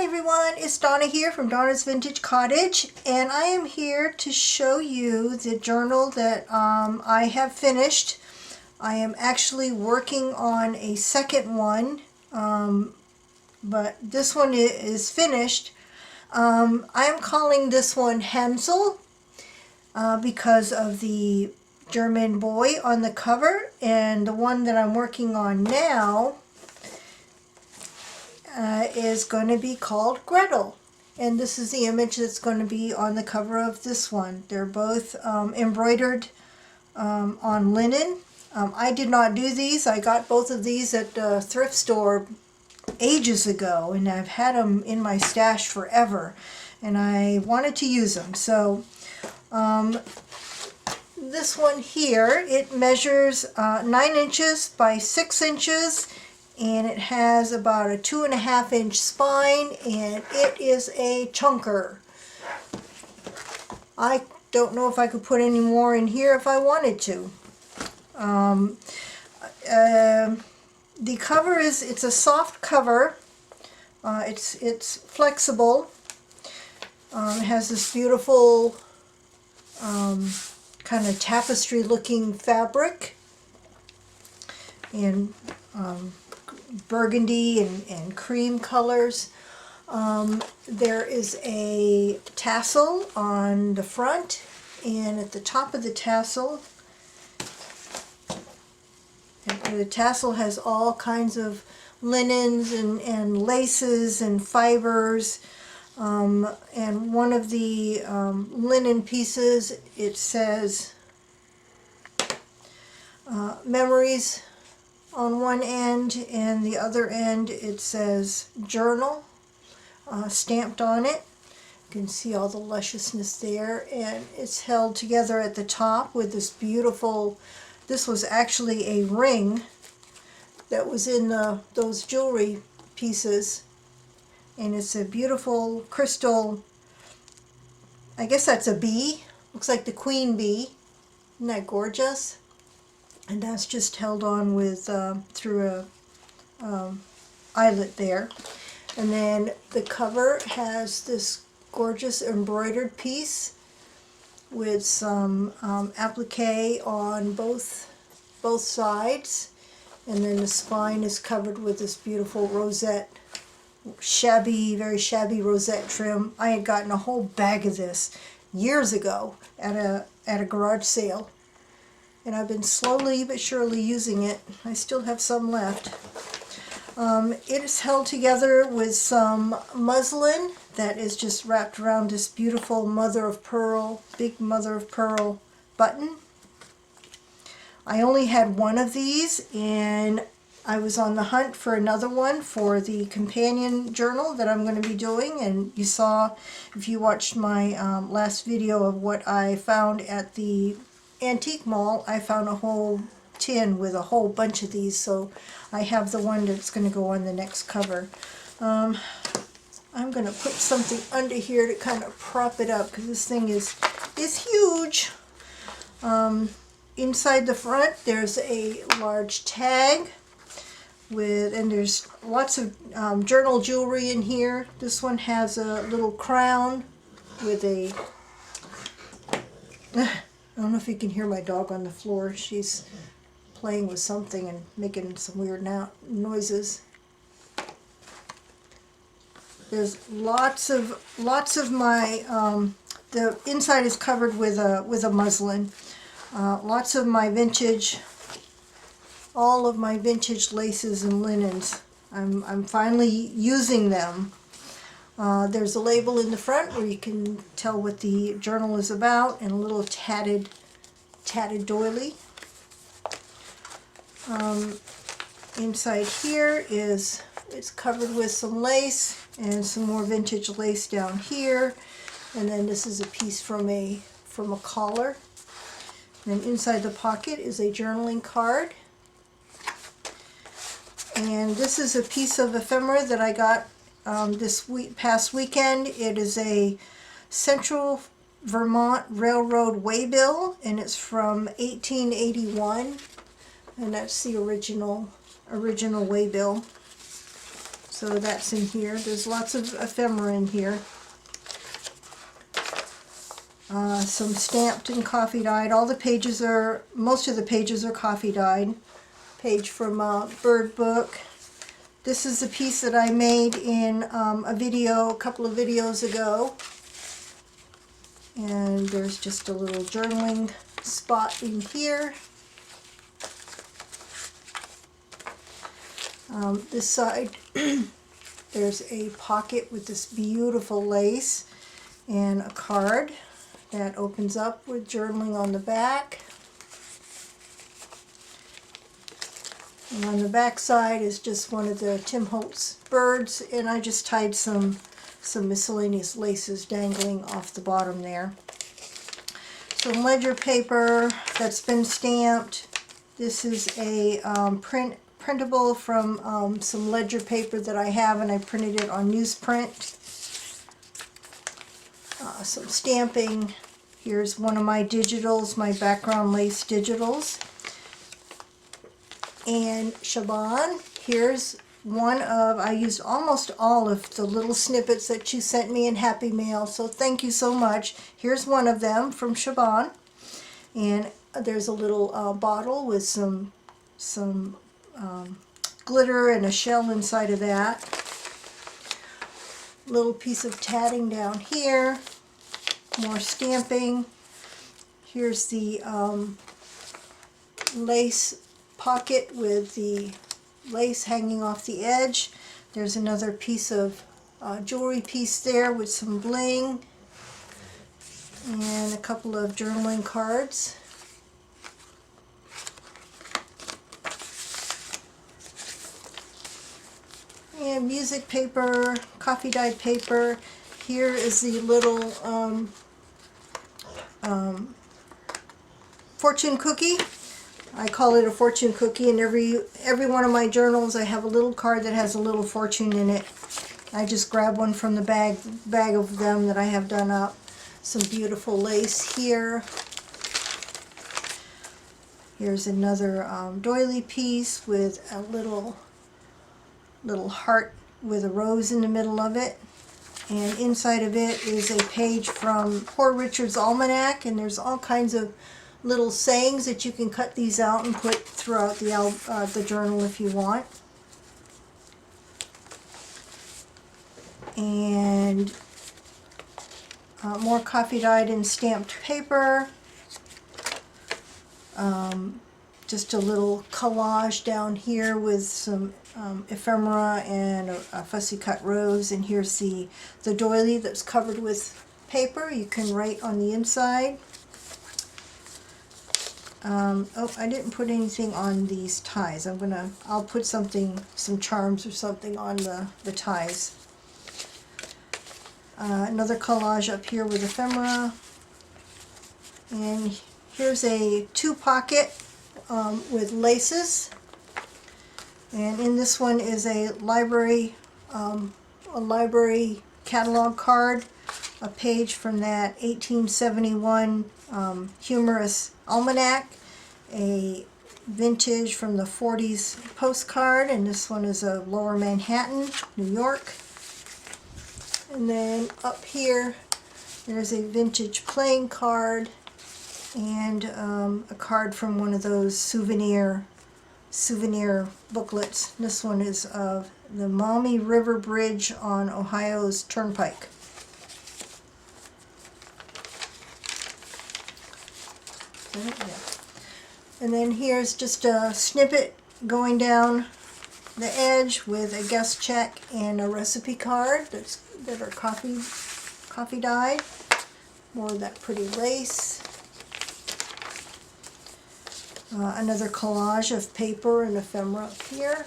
everyone, it's Donna here from Donna's Vintage Cottage, and I am here to show you the journal that I have finished. I am actually working on a second one, but this one is finished. I'm calling this one Hansel because of the German boy on the cover, and the one that I'm working on now is going to be called Gretel, and this is the image that's going to be on the cover of this one. They're both embroidered on linen. I did not do these. I got both of these at the thrift store ages ago, and I've had them in my stash forever, and I wanted to use them. So this one here, it measures 9 inches by 6 inches, and it has about a 2.5 inch spine, and it is a chunker. I don't know if I could put any more in here if I wanted to. The cover it's a soft cover. It's flexible. It has this beautiful kind of tapestry looking fabric, and burgundy and cream colors. There is a tassel on the front, and at the top of the tassel, has all kinds of linens and laces and fibers. And one of the linen pieces, it says memories on one end, and the other end it says journal stamped on it. You can see all the lusciousness there, and it's held together at the top with this beautiful, this was actually a ring that was in those jewelry pieces, and it's a beautiful crystal, I guess that's a bee, looks like the queen bee. Isn't that gorgeous? And that's just held on with through a eyelet there. And then the cover has this gorgeous embroidered piece with some applique on both sides, and then the spine is covered with this beautiful rosette, very shabby rosette trim. I had gotten a whole bag of this years ago at a garage sale, and I've been slowly but surely using it. I still have some left. It is held together with some muslin that is just wrapped around this beautiful big mother of pearl button. I only had one of these, and I was on the hunt for another one for the companion journal that I'm going to be doing, and you saw, if you watched my last video of what I found at the antique mall, I found a whole tin with a whole bunch of these, so I have the one that's going to go on the next cover. I'm going to put something under here to kind of prop it up, because this thing is huge. Inside the front there's a large tag and there's lots of journal jewelry in here. This one has a little crown with a I don't know if you can hear my dog on the floor. She's playing with something and making some weird noises. There's lots of my the inside is covered with a muslin. Lots of my vintage, all of my vintage laces and linens. I'm finally using them. There's a label in the front where you can tell what the journal is about, and a little tatted doily. Inside here it's covered with some lace and some more vintage lace down here, and then this is a piece from a collar. And then inside the pocket is a journaling card. And this is a piece of ephemera that I got this past weekend. It is a Central Vermont Railroad waybill, and it's from 1881, and that's the original waybill. So that's in here. There's lots of ephemera in here. Some stamped and coffee dyed. Most of the pages are coffee dyed. Page from Bird Book. This is a piece that I made in a couple of videos ago. And there's just a little journaling spot in here. This side, there's a pocket with this beautiful lace and a card that opens up with journaling on the back. And on the back side is just one of the Tim Holtz birds, and I just tied some miscellaneous laces dangling off the bottom there. Some ledger paper that's been stamped. This is a printable from some ledger paper that I have, and I printed it on newsprint. Some stamping. Here's one of my digitals, my background lace digitals. And Shaban, here's one of, I used almost all of the little snippets that you sent me in Happy Mail, so thank you so much. Here's one of them from Shaban. And there's a little bottle with some glitter and a shell inside of that. Little piece of tatting down here. More stamping. Here's the lace pocket with the lace hanging off the edge. There's another piece of jewelry piece there with some bling. And a couple of journaling cards. And music paper, coffee dyed paper. Here is the little fortune cookie. I call it a fortune cookie, and every one of my journals I have a little card that has a little fortune in it. I just grab one from the bag of them that I have done up. Some beautiful lace here. Here's another doily piece with a little heart with a rose in the middle of it. And inside of it is a page from Poor Richard's Almanac, and there's all kinds of little sayings that you can cut these out and put throughout the journal if you want. And more coffee dyed and stamped paper. Just a little collage down here with some ephemera and a fussy cut rose. And here's the doily that's covered with paper. You can write on the inside. Oh, I didn't put anything on these ties. I'll put some charms or something on the ties. Another collage up here with ephemera. And here's a 2-pocket with laces. And in this one is a library catalog card, a page from that 1871 humorous almanac, a vintage from the 40s postcard, and this one is of Lower Manhattan, New York. And then up here there's a vintage playing card and a card from one of those souvenir booklets. This one is of the Maumee River Bridge on Ohio's Turnpike. And then here's just a snippet going down the edge with a guest check and a recipe card that are coffee dyed. More of that pretty lace. Another collage of paper and ephemera up here.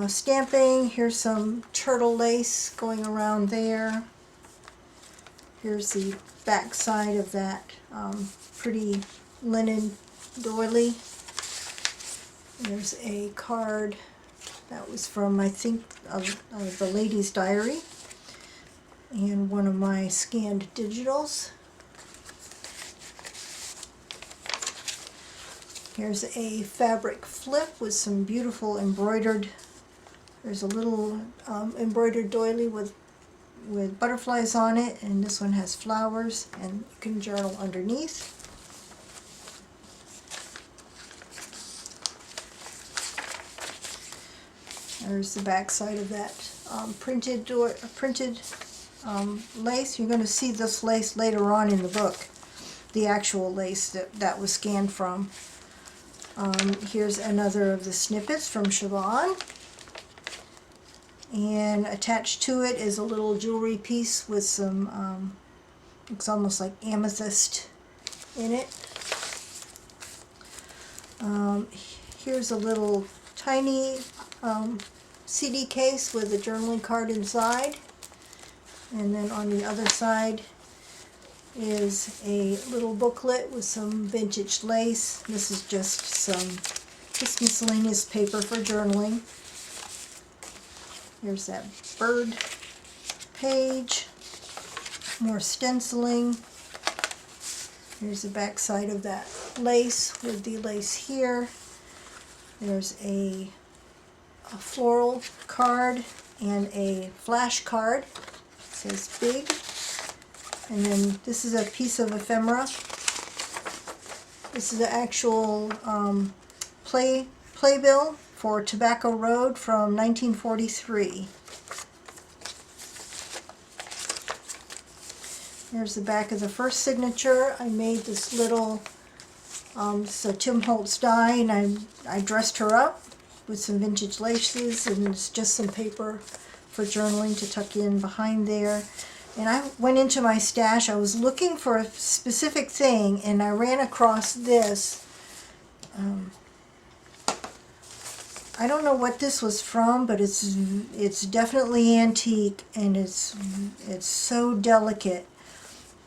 Stamping. Here's some turtle lace going around there. Here's the back side of that pretty linen doily. There's a card that was from, I think, the Lady's Diary, and one of my scanned digitals. Here's a fabric flip with some beautiful embroidered There's a little embroidered doily with butterflies on it, and this one has flowers, and you can journal underneath. There's the back side of that printed lace. You're going to see this lace later on in the book, the actual lace that was scanned from. Here's another of the snippets from Siobhan. And attached to it is a little jewelry piece with some, it's almost like amethyst in it. Here's a little tiny CD case with a journaling card inside. And then on the other side is a little booklet with some vintage lace. This is just miscellaneous paper for journaling. Here's that bird page, more stenciling. Here's the back side of that lace with the lace here. There's a floral card and a flash card. It says big. And then this is a piece of ephemera. This is the actual playbill for Tobacco Road from 1943. Here's the back of the first signature. I made this little, so Tim Holtz died, and I dressed her up with some vintage laces, and it's just some paper for journaling to tuck in behind there. And I went into my stash. I was looking for a specific thing, and I ran across this. I don't know what this was from, but it's definitely antique, and it's so delicate.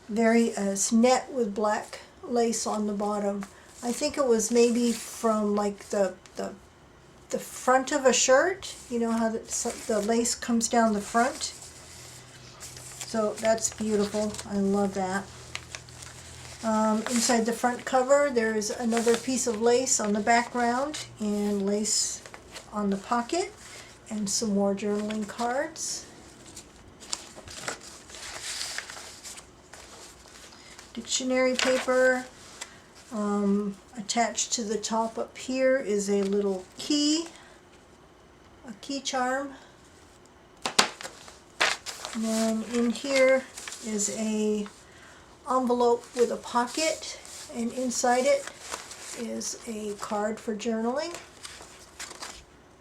It's net with black lace on the bottom. I think it was maybe from like the front of a shirt. You know how the lace comes down the front. So that's beautiful. I love that. Inside the front cover, there's another piece of lace on the background and lace on the pocket, and some more journaling cards. Dictionary paper. Attached to the top up here is a little key, a key charm. And then in here is a envelope with a pocket, and inside it is a card for journaling.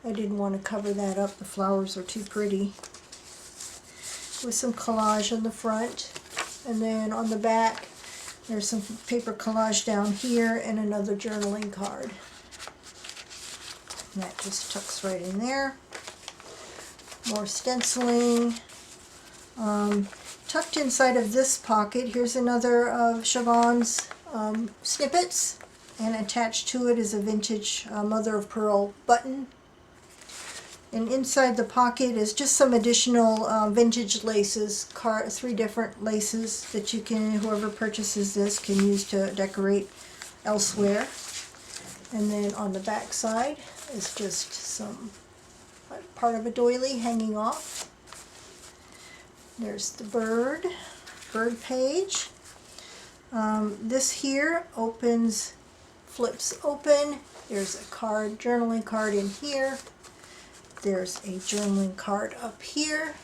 I didn't want to cover that up, the flowers are too pretty. With some collage on the front, and then on the back there's some paper collage down here and another journaling card. And that just tucks right in there. More stenciling. Tucked inside of this pocket, here's another of Siobhan's snippets, and attached to it is a vintage mother of pearl button. And inside the pocket is just some additional vintage laces, 3 different laces that you can, whoever purchases this can use to decorate elsewhere. And then on the back side is just some part of a doily hanging off. There's the bird page. This here flips open. There's a card, journaling card in here. There's a journaling card up here.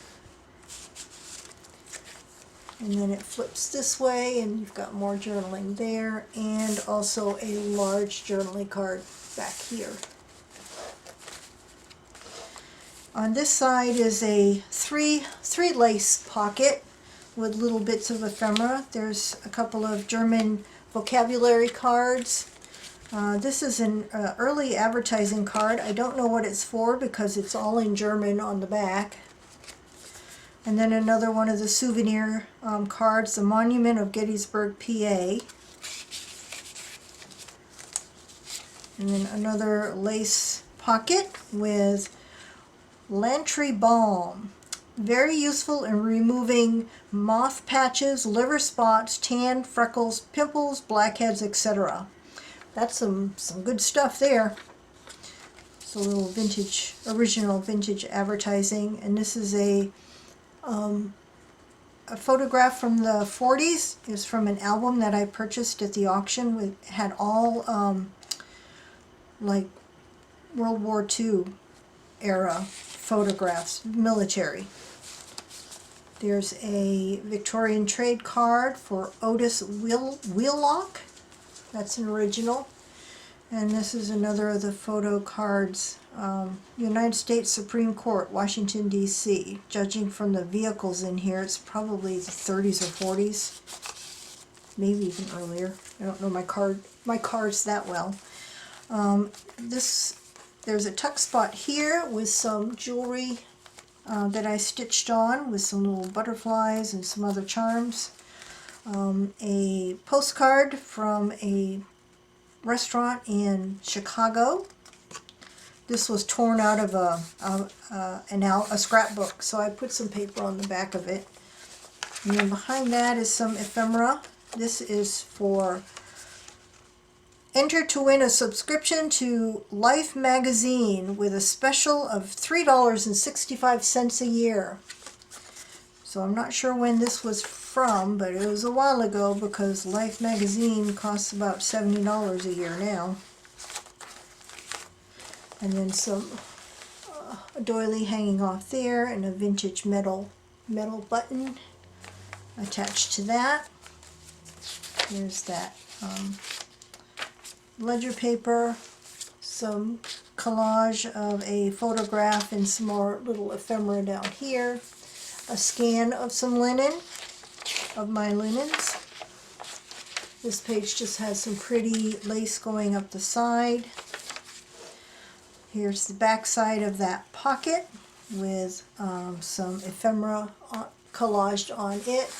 And then it flips this way, and you've got more journaling there, and also a large journaling card back here. On this side is a three lace pocket with little bits of ephemera. There's a couple of German vocabulary cards. This is an early advertising card. I don't know what it's for because it's all in German on the back. And then another one of the souvenir cards, the Monument of Gettysburg, PA. And then another lace pocket with Lantry Balm. Very useful in removing moth patches, liver spots, tan, freckles, pimples, blackheads, etc. That's some good stuff there. It's a little vintage, original vintage advertising, and this is a photograph from the 40s. It's from an album that I purchased at the auction. It had all like World War II era photographs, military. There's a Victorian trade card for Otis Wheelock. That's an original. And this is another of the photo cards. United States Supreme Court, Washington, D.C. Judging from the vehicles in here, it's probably the 30s or 40s. Maybe even earlier. I don't know my cards that well. There's a tuck spot here with some jewelry that I stitched on with some little butterflies and some other charms. A postcard from a restaurant in Chicago. This was torn out of a scrapbook, so I put some paper on the back of it. And then behind that is some ephemera. This is for enter to win a subscription to Life magazine with a special of $3.65 a year. So I'm not sure when this was from, but it was a while ago because Life magazine costs about $70 a year now. And then some a doily hanging off there, and a vintage metal button attached to that. There's that ledger paper, some collage of a photograph and some more little ephemera down here, a scan of some linen, of my linens. This page just has some pretty lace going up the side. Here's the back side of that pocket with some ephemera collaged on it.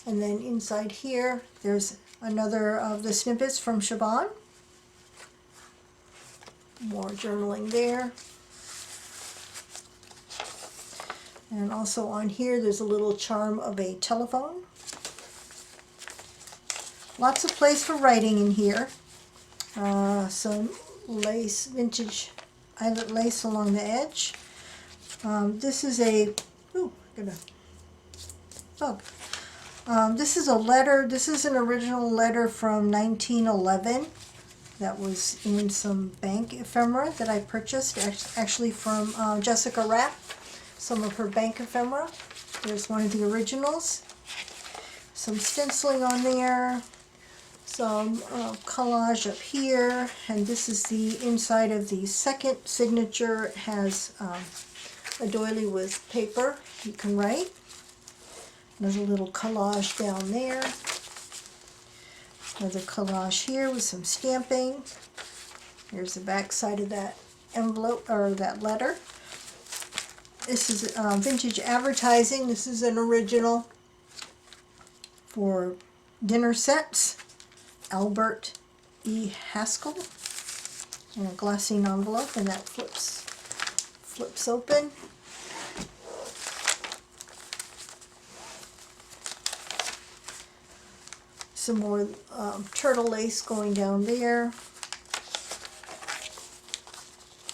And then inside here, there's another of the snippets from Shaban. More journaling there. And also on here, there's a little charm of a telephone. Lots of place for writing in here. Some lace, vintage eyelet lace along the edge. This is a, ooh, I got a bug. This is a letter. This is an original letter from 1911 that was in some bank ephemera that I purchased, actually from Jessica Rapp, some of her bank ephemera. There's one of the originals. Some stenciling on there, some collage up here, and this is the inside of the second signature. It has a doily with paper you can write. There's a little collage down there. Another collage here with some stamping. Here's the back side of that envelope, or that letter. This is vintage advertising. This is an original for dinner sets. Albert E. Haskell. In a glassine envelope, and that flips open. Some more turtle lace going down there.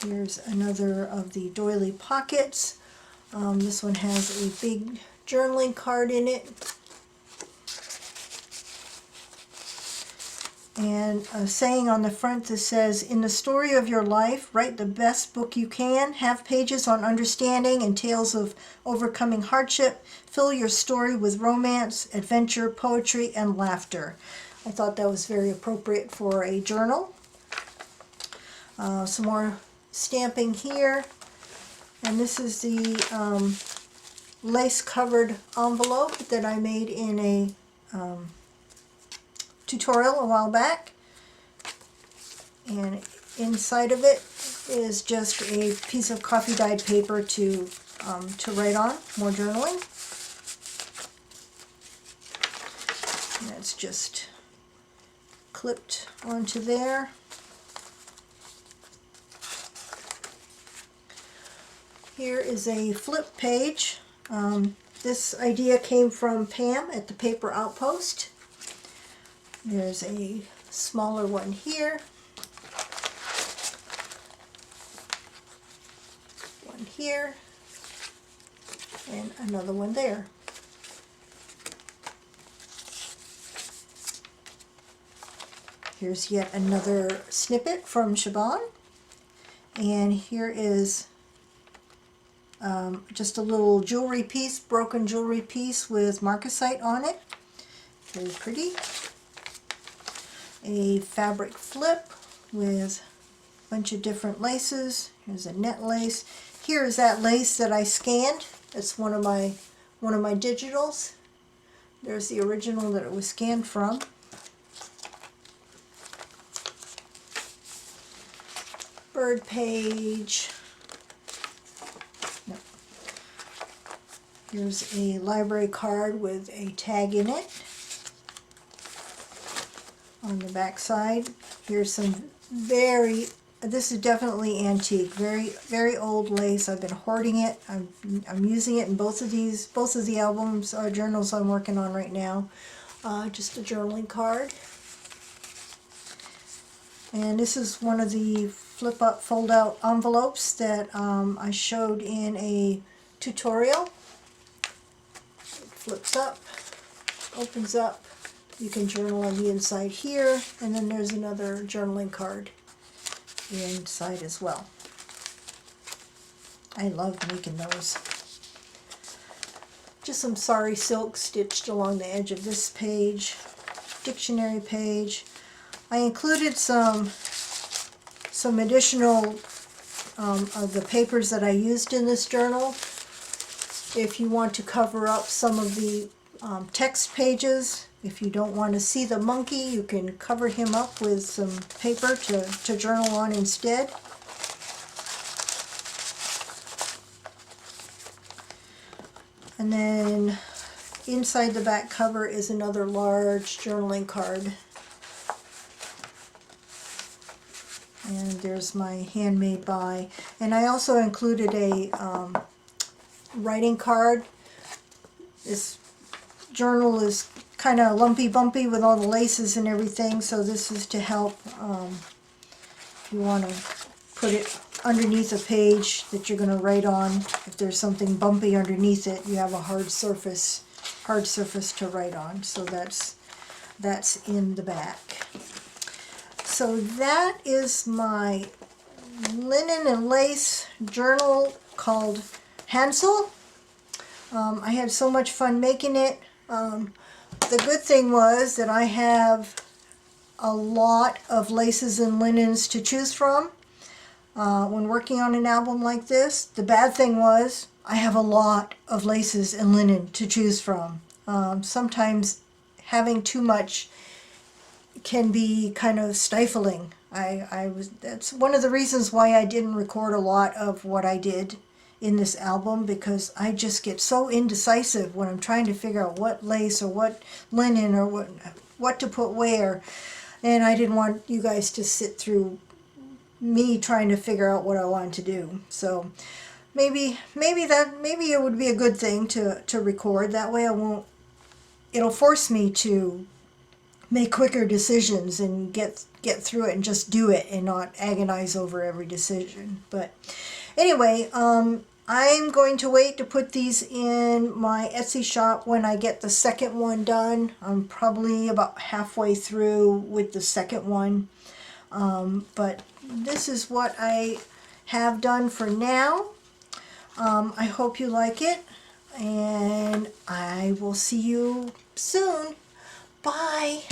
Here's another of the doily pockets. This one has a big journaling card in it. And a saying on the front that says, in the story of your life, write the best book you can, have pages on understanding and tales of overcoming hardship, fill your story with romance, adventure, poetry, and laughter. I thought that was very appropriate for a journal. Some more stamping here, and this is the lace-covered envelope that I made in a tutorial a while back, and inside of it is just a piece of coffee dyed paper to write on, more journaling. And that's just clipped onto there. Here is a flip page. This idea came from Pam at the Paper Outpost. There's a smaller one here. here, and another one there. Here's yet another snippet from Shaban, and here is just a little jewelry piece, broken jewelry piece with marcasite on it. Very pretty. A fabric flip with a bunch of different laces. Here's a net lace. Here is that lace that I scanned. It's one of my digitals. There's the original that it was scanned from. Bird page. No. Here's a library card with a tag in it. On the back side, here's some this is definitely antique, very old lace. I've been hoarding it. I'm using it in both of the albums, journals I'm working on right now. Just a journaling card. And this is one of the flip up, fold out envelopes that I showed in a tutorial. It flips up, opens up. You can journal on the inside here, and then there's another journaling card inside as well. I love making those. Just some sari silk stitched along the edge of this page, dictionary page. I included some additional of the papers that I used in this journal. If you want to cover up some of the text pages, if you don't want to see the monkey, you can cover him up with some paper to journal on instead. And then inside the back cover is another large journaling card. And there's my handmade by. And I also included a writing card. This journal is kind of lumpy bumpy with all the laces and everything, so this is to help if you want to put it underneath a page that you're going to write on. If there's something bumpy underneath it, you have a hard surface to write on. So that's in the back. So that is my linen and lace journal called Hansel. I had so much fun making it. The good thing was that I have a lot of laces and linens to choose from when working on an album like this. The bad thing was I have a lot of laces and linen to choose from. Sometimes having too much can be kind of stifling. That's one of the reasons why I didn't record a lot of what I did in this album, because I just get so indecisive when I'm trying to figure out what lace or what linen or what to put where, and I didn't want you guys to sit through me trying to figure out what I wanted to do. So maybe it would be a good thing to record. That way it'll force me to make quicker decisions and get through it and just do it and not agonize over every decision. But anyway, I'm going to wait to put these in my Etsy shop when I get the second one done. I'm probably about halfway through with the second one. But this is what I have done for now. I hope you like it, and I will see you soon. Bye.